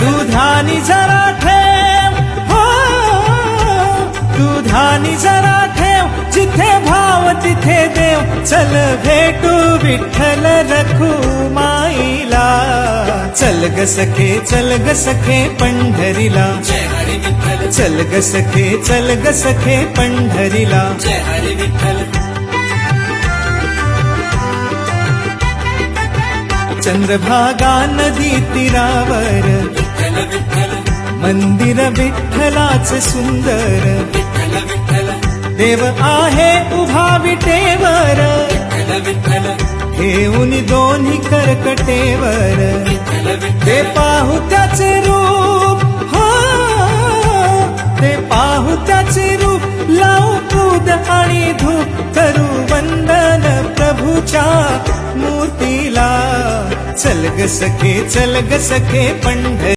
तू ध्यानी जरा ठेव, हो तू ध्यानी जरा ठेव, जिथे भाव तिथे देव. चल भेटू विठ्ठल रखुमाईला. चल ग सखे, चल ग सखे पंढरीला. जय हरी विठ्ठल, चल ग सखे, चल ग सखे पंढरीला. जय हरी विठ्ठल. चंद्रभागा नदी तीरावर, विठ्ठल विठ्ठल, मंदिर विठ्ठलाचे सुंदर. विठ्ठल विठ्ठल, देव आहे उभा विटेवर, विठ्ठल विठ्ठल, ठेवून दोन्ही करकटेवर. विठ्ठल ते विठ्ठल, पाहू त्याचे रूप, हो ते पाहू त्याचे रूप. लावू पूद आणि धूप, करू वंदन प्रभूच्या मूर्तीला. चल ग सखे, चल ग सखे पंढरी.